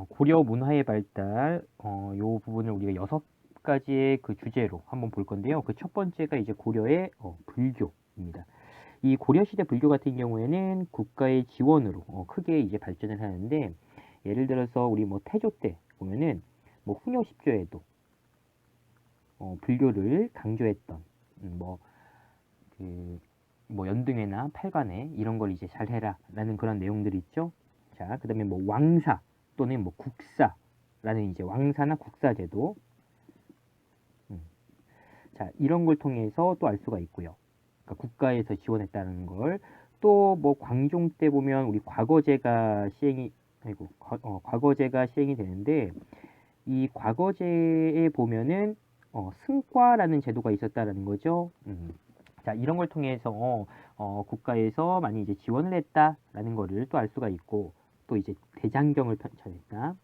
고려 문화의 발달, 요 부분을 우리가 6가지의 그 주제로 한번 볼 건데요. 그 첫 번째가 이제 고려의 불교입니다. 이 고려시대 불교 같은 경우에는 국가의 지원으로 크게 이제 발전을 하는데, 예를 들어서 우리 뭐 태조 때 보면은 뭐 훈요 10조에도 불교를 강조했던, 뭐 연등회나 팔관회 이런 걸 이제 잘 해라라는 그런 내용들이 있죠. 자, 그다음에 뭐 왕사 또는 뭐 국사라는 이제 왕사나 국사제도, 자, 이런 걸 통해서 또 알 수가 있고요. 그러니까 국가에서 지원했다는 걸. 또 뭐 광종 때 보면 우리 과거제가 시행이 과거제가 시행이 되는데, 이 과거제에 보면은 승과라는 제도가 있었다라는 거죠. 자, 이런 걸 통해서 국가에서 많이 이제 지원을 했다라는 거를 또 알 수가 있고, 또 이제 대장경을 편찬했다.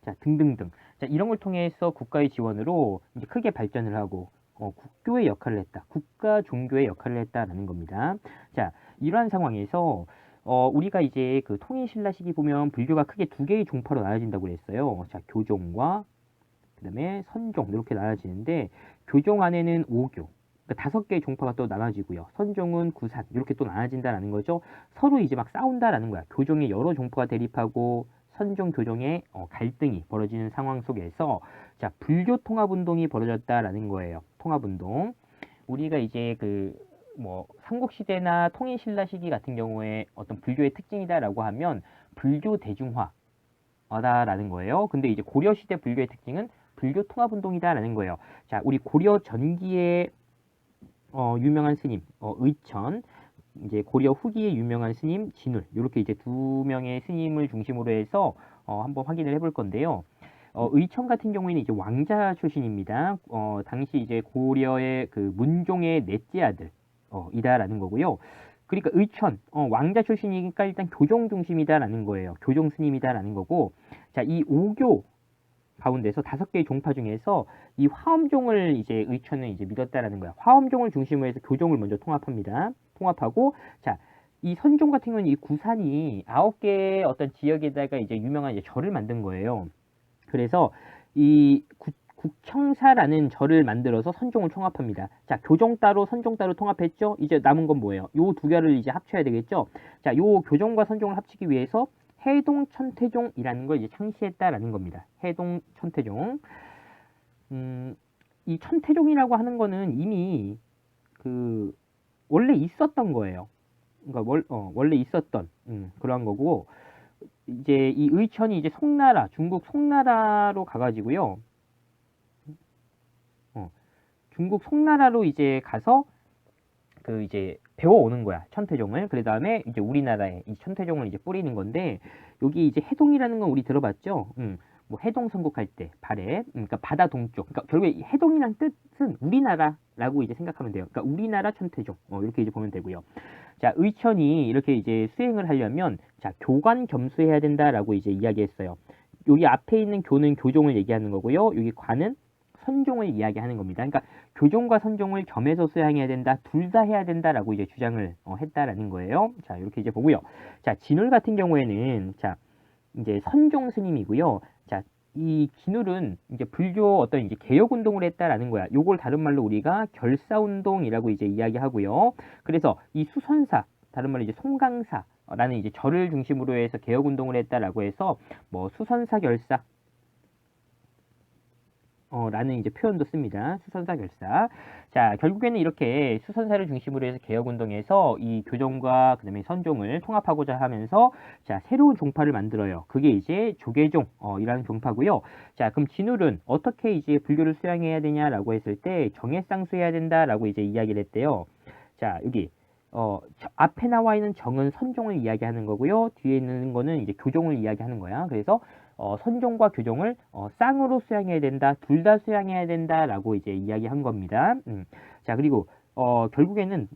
자, 등등등. 자, 이런 걸 통해서 국가의 지원으로 이제 크게 발전을 하고 국교의 역할을 했다. 국가 종교의 역할을 했다라는 겁니다. 자, 이러한 상황에서 우리가 이제 그 통일신라 시기 보면 불교가 크게 두 개의 종파로 나눠진다고 그랬어요. 자, 교종과 그다음에 선종 이렇게 나눠지는데, 교종 안에는 5교, 그러니까 5개의 종파가 또 나눠지고요. 선종은 구산 이렇게 또 나눠진다라는 거죠. 서로 이제 막 싸운다라는 거야. 교종의 여러 종파가 대립하고 선종 교종의 갈등이 벌어지는 상황 속에서, 자, 불교 통합 운동이 벌어졌다라는 거예요. 통합 운동. 우리가 이제 그 뭐 삼국시대나 통일신라 시기 같은 경우에 어떤 불교의 특징이다라고 하면 불교 대중화다라는 거예요. 근데 이제 고려시대 불교의 특징은 불교 통합 운동이다라는 거예요. 자, 우리 고려 전기의 유명한 스님 의천, 이제 고려 후기의 유명한 스님 진울, 이렇게 이제 두 명의 스님을 중심으로 해서 한번 확인을 해볼 건데요. 의천 같은 경우에는 이제 왕자 출신입니다. 당시 이제 고려의 그 문종의 넷째 아들 이다라는 거고요. 그러니까 의천 왕자 출신이니까 일단 교종 중심이다라는 거예요. 교종 스님이다라는 거고, 자, 이 5교 가운데서 5개의 종파 중에서 이 화엄종을 이제 의천은 이제 믿었다라는 거야. 화엄종을 중심으로 해서 교종을 먼저 통합합니다. 통합하고, 자, 이 선종 같은 경우는 이 구산이 9개의 어떤 지역에다가 이제 유명한 이제 절을 만든 거예요. 그래서 이 국청사라는 절을 만들어서 선종을 통합합니다. 자, 교종 따로 선종 따로 통합했죠. 이제 남은 건 뭐예요? 요 두 개를 이제 합쳐야 되겠죠. 자, 요 교종과 선종을 합치기 위해서 해동 천태종이라는 걸 이제 창시했다라는 겁니다. 해동 천태종. 이 천태종이라고 하는 거는 이미 그 원래 있었던 거예요. 그러니까 원래 있었던 그러한 거고, 이제 이 의천이 이제 송나라, 중국 송나라로 가가지고요. 중국 송나라로 이제 가서 그 이제 배워오는 거야, 천태종을. 그 다음에 이제 우리나라에 이 천태종을 이제 뿌리는 건데, 여기 이제 해동이라는 건 우리 들어봤죠? 뭐 해동 선국할 때 발해, 그러니까 바다 동쪽. 그러니까 결국에 해동이란 뜻은 우리나라라고 이제 생각하면 돼요. 그러니까 우리나라 천태종 이렇게 이제 보면 되고요. 자, 의천이 이렇게 이제 수행을 하려면, 자, 교관 겸수해야 된다라고 이제 이야기했어요. 여기 앞에 있는 교는 교종을 얘기하는 거고요. 여기 관은 선종을 이야기하는 겁니다. 그러니까 교종과 선종을 겸해서 수행해야 된다, 둘 다 해야 된다라고 이제 주장을 했다라는 거예요. 자, 이렇게 이제 보고요. 자, 진울 같은 경우에는, 자, 이제 선종 스님이고요. 자, 이 진울은 이제 불교 어떤 이제 개혁 운동을 했다라는 거야. 요걸 다른 말로 우리가 결사 운동이라고 이제 이야기하고요. 그래서 이 수선사, 다른 말로 이제 송강사라는 이제 절을 중심으로 해서 개혁 운동을 했다라고 해서 뭐 수선사 결사 라는 이제 표현도 씁니다. 수선사 결사. 자, 결국에는 이렇게 수선사를 중심으로 해서 개혁운동에서 이 교종과 그다음에 선종을 통합하고자 하면서, 자, 새로운 종파를 만들어요. 그게 이제 조계종 이라는 종파고요. 자, 그럼 진울은 어떻게 이제 불교를 수양해야 되냐라고 했을 때 정해쌍수해야 된다라고 이제 이야기를 했대요. 자, 여기 앞에 나와 있는 정은 선종을 이야기하는 거고요. 뒤에 있는 거는 이제 교종을 이야기하는 거야. 그래서 선종과 교종을 쌍으로 수양해야 된다, 둘 다 수양해야 된다라고 이제 이야기한 겁니다. 자, 그리고 결국에는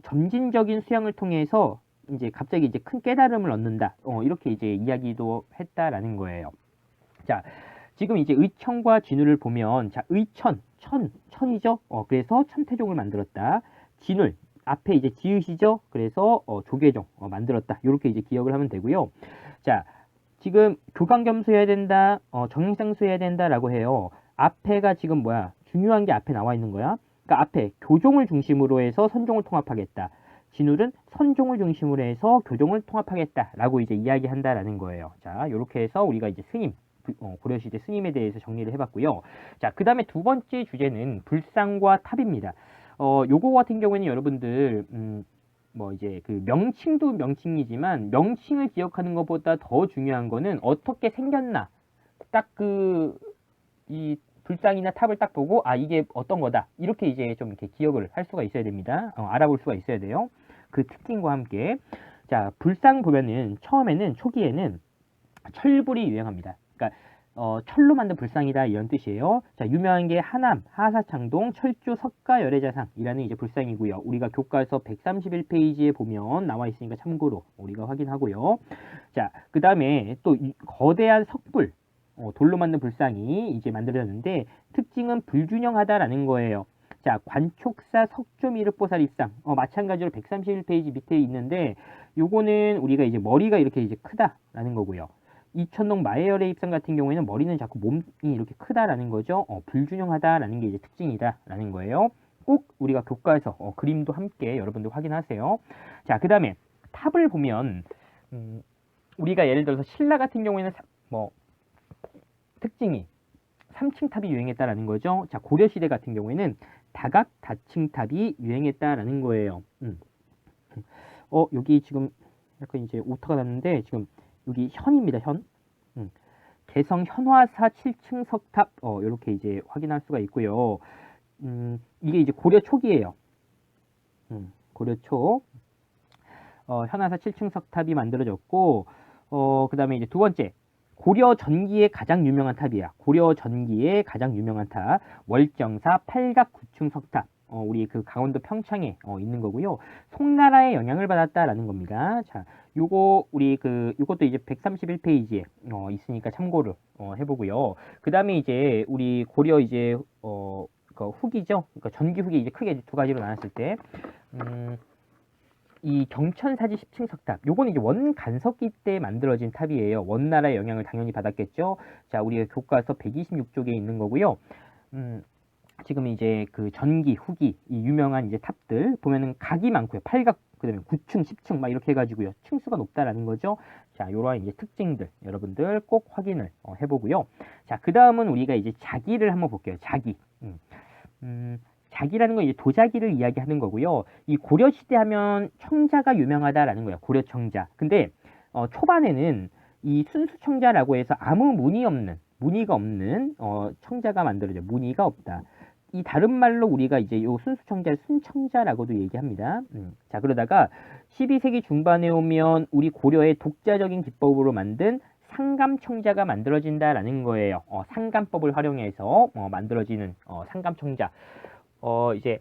점진적인 수양을 통해서 이제 갑자기 이제 큰 깨달음을 얻는다. 이렇게 이제 이야기도 했다라는 거예요. 자, 지금 이제 의천과 진울을 보면, 자, 의천, 천이죠. 그래서 천태종을 만들었다. 진울, 앞에 이제 지읒이죠. 그래서 조계종 만들었다. 이렇게 이제 기억을 하면 되고요. 자, 지금 교감겸수 해야 된다, 정형상수 해야 된다라고 해요. 앞에가 지금 뭐야? 중요한 게 앞에 나와 있는 거야. 그러니까 앞에 교종을 중심으로 해서 선종을 통합하겠다. 진울은 선종을 중심으로 해서 교종을 통합하겠다라고 이제 이야기한다라는 거예요. 자, 이렇게 해서 우리가 이제 스님, 고려시대 스님에 대해서 정리를 해봤고요. 자, 그 다음에 두 번째 주제는 불상과 탑입니다. 요거 같은 경우에는 여러분들, 뭐 이제 그 명칭도 명칭이지만 명칭을 기억하는 것보다 더 중요한 거는 어떻게 생겼나. 딱 이 불상이나 탑을 딱 보고 아 이게 어떤 거다 이렇게 이제 좀 이렇게 기억을 할 수가 있어야 됩니다. 알아볼 수가 있어야 돼요. 그 특징과 함께 자 불상 보면은 처음에는 초기에는 철불이 유행합니다. 그러니까 철로 만든 불상이다 이런 뜻이에요. 자 유명한 게 하남, 하사창동, 철조 석가열애자상이라는 이제 불상이고요. 우리가 교과서 131페이지에 보면 나와 있으니까 참고로 우리가 확인하고요. 자 그 다음에 또 거대한 석불 돌로 만든 불상이 이제 만들어졌는데 특징은 불균형하다라는 거예요. 자, 관촉사 석조미륵보살입상 마찬가지로 131페이지 밑에 있는데 요거는 우리가 이제 머리가 이렇게 이제 크다라는 거고요. 이천동 마해열의 입상 같은 경우에는 머리는 자꾸 몸이 이렇게 크다라는 거죠. 불균형하다라는 게 이제 특징이다라는 거예요. 꼭 우리가 교과에서 그림도 함께 여러분들 확인하세요. 자, 그 다음에 탑을 보면 우리가 예를 들어서 신라 같은 경우에는 뭐 특징이 3층 탑이 유행했다라는 거죠. 자, 고려시대 같은 경우에는 다각 다층 탑이 유행했다라는 거예요. 여기 지금 약간 이제 오타가 났는데 지금 여기 현입니다. 현. 개성 현화사 7층 석탑 이렇게 이제 확인할 수가 있고요. 이게 이제 고려 초기예요. 고려 초. 현화사 7층 석탑이 만들어졌고 그 다음에 이제 두 번째 고려 전기의 가장 유명한 탑이야. 고려 전기의 가장 유명한 탑 월정사 8각 9층 석탑. 우리 그 강원도 평창에 있는 거고요. 송나라의 영향을 받았다라는 겁니다. 자, 요거 우리 요것도 이제 131페이지에 있으니까 참고를 해보고요. 그 다음에 이제 우리 고려 이제 그 후기죠. 그러니까 전기 후기 이제 크게 두 가지로 나눴을 때. 이 경천사지 10층 석탑, 요거는 이제 원간석기 때 만들어진 탑이에요. 원나라의 영향을 당연히 받았겠죠. 자, 우리가 교과서 126쪽에 있는 거고요. 지금 이제 그 전기, 후기, 이 유명한 이제 탑들 보면은 각이 많고요. 8각, 그 다음에 9층, 10층 막 이렇게 해가지고요. 층수가 높다라는 거죠. 자, 요러한 이제 특징들 여러분들 꼭 확인을 해보고요. 자, 그 다음은 우리가 이제 자기를 한번 볼게요. 자기. 자기라는 건 이제 도자기를 이야기하는 거고요. 이 고려시대 하면 청자가 유명하다라는 거예요. 고려 청자. 근데 초반에는 이 순수청자라고 해서 아무 무늬가 없는 청자가 만들어져요. 무늬가 없다. 이 다른 말로 우리가 이제 요 순수청자를 순청자라고도 얘기합니다. 자 그러다가 12세기 중반에 오면 우리 고려의 독자적인 기법으로 만든 상감청자가 만들어진다라는 거예요. 상감법을 활용해서 만들어지는 상감청자. 이제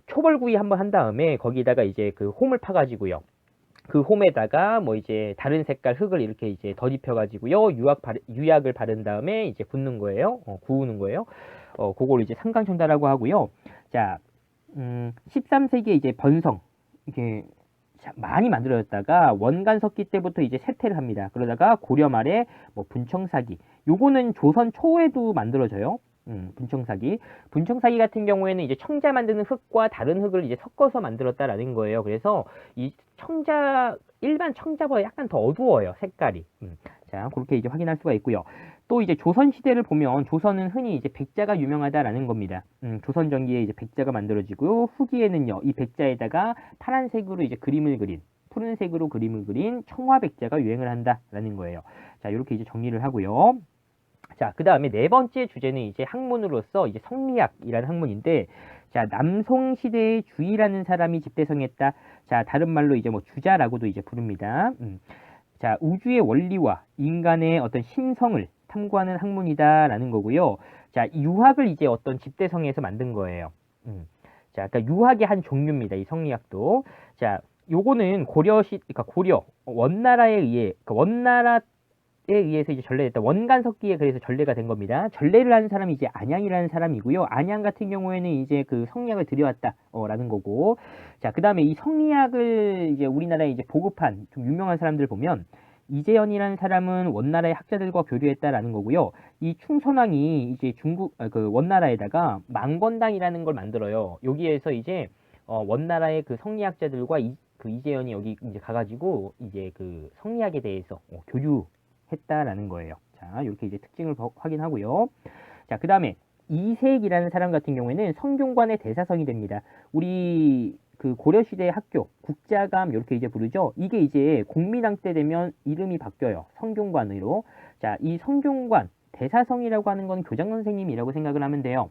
초벌구이 한번 한 다음에 거기다가 이제 그 홈을 파가지고요. 그 홈에다가 뭐 이제 다른 색깔 흙을 이렇게 이제 덧입혀가지고요. 유약을 바른 다음에 이제 굽는 거예요. 구우는 거예요. 그걸 이제 상감청자라고 하고요. 자, 13세기에 이제 번성 이게 많이 만들어졌다가 원간석기 때부터 이제 쇠퇴를 합니다. 그러다가 고려 말에 뭐 분청사기, 요거는 조선 초에도 만들어져요. 분청사기 같은 경우에는 이제 청자 만드는 흙과 다른 흙을 이제 섞어서 만들었다라는 거예요. 그래서 이 일반 청자보다 약간 더 어두워요, 색깔이. 자, 그렇게 이제 확인할 수가 있고요. 또 이제 조선 시대를 보면 조선은 흔히 이제 백자가 유명하다라는 겁니다. 조선 전기에 이제 백자가 만들어지고요. 후기에는요, 이 백자에다가 파란색으로 이제 그림을 그린, 푸른색으로 그림을 그린 청화백자가 유행을 한다라는 거예요. 자, 이렇게 이제 정리를 하고요. 자, 그 다음에 네 번째 주제는 이제 학문으로서 이제 성리학이라는 학문인데, 자, 남송시대의 주의라는 사람이 집대성했다. 자, 다른 말로 이제 뭐 주자라고도 이제 부릅니다. 자, 우주의 원리와 인간의 어떤 심성을 탐구하는 학문이다라는 거고요. 자, 유학을 이제 어떤 집대성에서 만든 거예요. 자, 그러니까 유학의 한 종류입니다. 이 성리학도. 자, 요거는 그러니까 고려 원나라에 의해, 그러니까 원나라에 의해서 이제 전래됐다. 원간석기에 그래서 전래가 된 겁니다. 전래를 하는 사람이 이제 안양이라는 사람이고요. 안양 같은 경우에는 이제 그 성리학을 들여왔다. 라는 거고. 자, 그 다음에 이 성리학을 이제 우리나라에 이제 보급한 좀 유명한 사람들 보면 이재현이라는 사람은 원나라의 학자들과 교류했다라는 거고요. 이 충선왕이 이제 그 원나라에다가 망건당이라는 걸 만들어요. 여기에서 이제 원나라의 그 성리학자들과 그 이재현이 여기 이제 가가지고 이제 그 성리학에 대해서 교류했다라는 거예요. 자, 이렇게 이제 특징을 확인하고요. 자, 그 다음에 이색이라는 사람 같은 경우에는 성균관의 대사성이 됩니다. 우리 그 고려시대 학교 국자감 이렇게 이제 부르죠. 이게 이제 공민왕 때 되면 이름이 바뀌어요. 성균관으로. 자, 이 성균관 대사성이라고 하는 건 교장 선생님이라고 생각을 하면 돼요.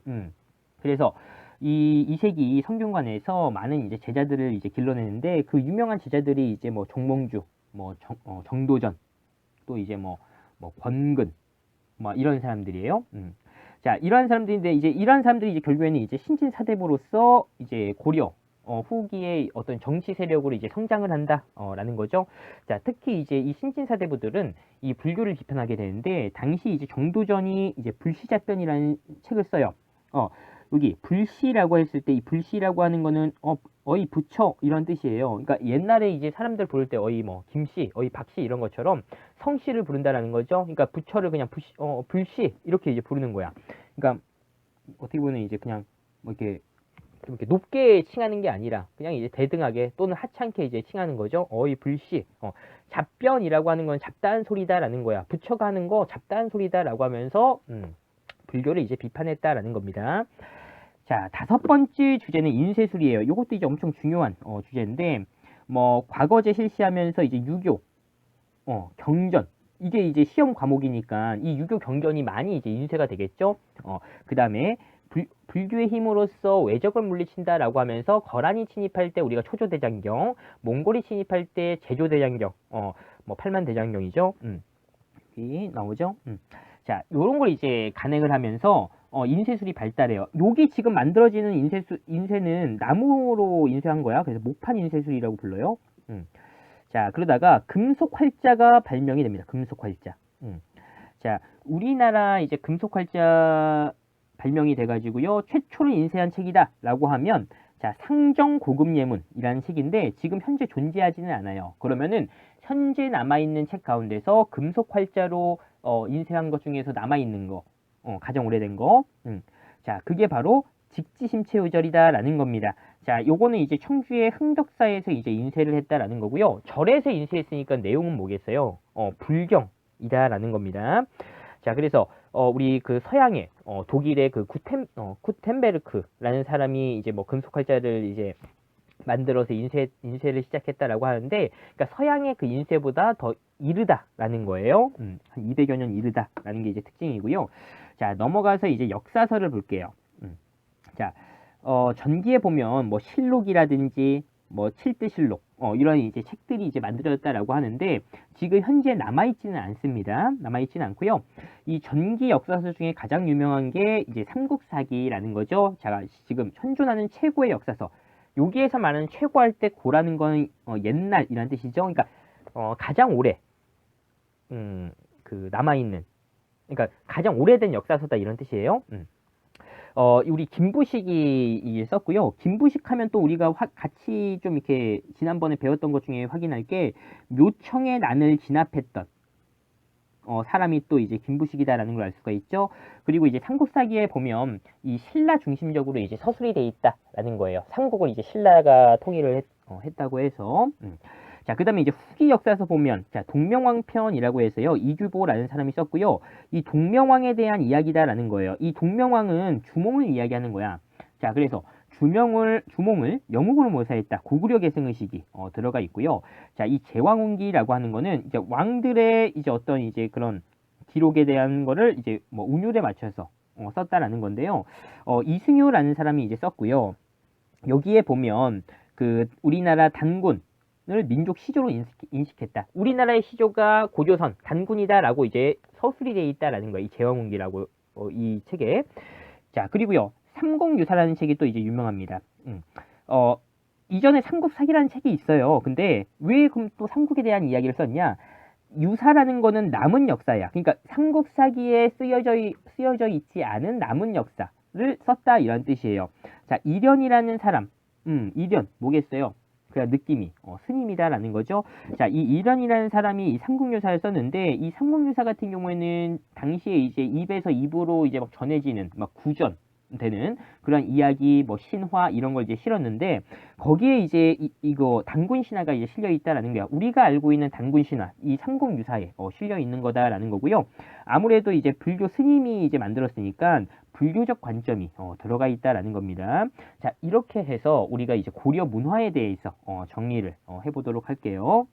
그래서 이 이색이 성균관에서 많은 이제 제자들을 이제 길러내는데 그 유명한 제자들이 이제 뭐 정몽주, 뭐 정도전, 또 이제 뭐 권근, 뭐 이런 사람들이에요. 자, 이러한 사람들인데 이제 이러한 사람들이 이제 결국에는 이제 신진사대부로서 이제 고려 후기의 어떤 정치 세력으로 이제 성장을 한다라는 거죠. 자, 특히 이제 이 신진사대부들은 이 불교를 비판하게 되는데 당시 이제 정도전이 이제 불시잡변이라는 책을 써요. 여기 불시라고 했을 때 이 불시라고 하는 거는 어이 부처 이런 뜻이에요. 그러니까 옛날에 이제 사람들 부를 때 어이 뭐 김씨, 어이 박씨 이런 것처럼 성씨를 부른다라는 거죠. 그러니까 부처를 그냥 불씨 이렇게 이제 부르는 거야. 그러니까 어떻게 보면 이제 그냥 뭐 이렇게 좀 이렇게 높게 칭하는 게 아니라 그냥 이제 대등하게 또는 하찮게 이제 칭하는 거죠. 어이 불씨. 잡변이라고 하는 건 잡다한 소리다라는 거야. 부처가 하는 거 잡다한 소리다라고 하면서 불교를 이제 비판했다라는 겁니다. 자, 5번째 주제는 인쇄술이에요. 이것도 이제 엄청 중요한 주제인데 뭐 과거제 실시하면서 이제 유교, 경전 이게 이제 시험 과목이니까 이 유교 경전이 많이 이제 인쇄가 되겠죠. 그 다음에 불교의 힘으로써 외적을 물리친다라고 하면서 거란이 침입할 때 우리가 초조대장경, 몽골이 침입할 때 제조대장경, 뭐 팔만대장경이죠. 여기 나오죠. 자, 요런 걸 이제 간행을 하면서 인쇄술이 발달해요. 여기 지금 만들어지는 인쇄는 나무로 인쇄한 거야. 그래서 목판 인쇄술이라고 불러요. 자, 그러다가 금속 활자가 발명이 됩니다. 금속 활자. 자, 우리나라 이제 금속 활자 발명이 돼가지고요. 최초로 인쇄한 책이다라고 하면 자, 상정 고급 예문이라는 책인데 지금 현재 존재하지는 않아요. 그러면은 현재 남아있는 책 가운데서 금속 활자로 인쇄한 것 중에서 남아있는 거, 가장 오래된 거. 자, 그게 바로 직지심체의절이다라는 겁니다. 자, 요거는 이제 청주의 흥덕사에서 이제 인쇄를 했다라는 거고요. 절에서 인쇄했으니까 내용은 뭐겠어요? 불경이다라는 겁니다. 자, 그래서 우리 그 서양의 독일의 그 구텐베르크라는 사람이 이제 뭐 금속 활자를 이제 만들어서 인쇄를 시작했다라고 하는데, 그러니까 서양의 그 인쇄보다 더 이르다라는 거예요. 한 200여 년 이르다라는 게 이제 특징이고요. 자, 넘어가서 이제 역사서를 볼게요. 자, 전기에 보면 뭐 실록이라든지 뭐 칠대실록 이런 이제 책들이 이제 만들어졌다라고 하는데 지금 현재 남아있지는 않습니다. 남아있지는 않고요. 이 전기 역사서 중에 가장 유명한 게 이제 삼국사기라는 거죠. 자, 지금 현존하는 최고의 역사서. 여기에서 말하는 최고할 때 고라는 건 옛날이란 뜻이죠. 그러니까 가장 오래 그 남아있는, 그러니까 가장 오래된 역사서다 이런 뜻이에요. 우리 김부식이 썼고요. 김부식 하면 또 우리가 같이 좀 이렇게 지난번에 배웠던 것 중에 확인할 게 묘청의 난을 진압했던 사람이 또 이제 김부식이다라는 걸 알 수가 있죠. 그리고 이제 삼국사기에 보면 이 신라 중심적으로 이제 서술이 돼 있다라는 거예요. 삼국을 이제 신라가 통일을 했다고 해서. 자, 그 다음에 이제 후기 역사에서 보면, 자, 동명왕편이라고 해서요, 이규보라는 사람이 썼고요. 이 동명왕에 대한 이야기다라는 거예요. 이 동명왕은 주몽을 이야기하는 거야. 자, 그래서 주몽을 영웅으로 묘사했다. 고구려 계승의식이 들어가 있고요. 자, 이 제왕운기라고 하는 거는 이제 왕들의 이제 어떤 이제 그런 기록에 대한 거를 이제 뭐 운율에 맞춰서 썼다라는 건데요. 이승효라는 사람이 이제 썼고요. 여기에 보면 그 우리나라 단군 을 민족 시조로 인식했다. 우리나라의 시조가 고조선 단군이다라고 이제 서술이 되어 있다라는 거예요. 이 제왕운기라고 이 책에. 자, 그리고요. 삼국유사라는 책이 또 이제 유명합니다. 이전에 삼국사기라는 책이 있어요. 근데 왜 그럼 또 삼국에 대한 이야기를 썼냐? 유사라는 거는 남은 역사야. 그러니까 삼국사기에 쓰여져 있지 않은 남은 역사를 썼다 이런 뜻이에요. 자, 이련이라는 사람. 이련 뭐겠어요? 그냥 느낌이 스님이다라는 거죠. 자, 이 이란이라는 사람이 이 삼국유사를 썼는데 이 삼국유사 같은 경우에는 당시에 이제 입에서 입으로 이제 막 전해지는 막 구전 되는 그런 이야기, 뭐 신화 이런 걸 이제 실었는데 거기에 이제 이거 단군 신화가 이제 실려 있다라는 거야. 우리가 알고 있는 단군 신화, 이 삼국유사에 실려 있는 거다라는 거고요. 아무래도 이제 불교 스님이 이제 만들었으니까 불교적 관점이 들어가 있다라는 겁니다. 자, 이렇게 해서 우리가 이제 고려 문화에 대해서 정리를 해보도록 할게요.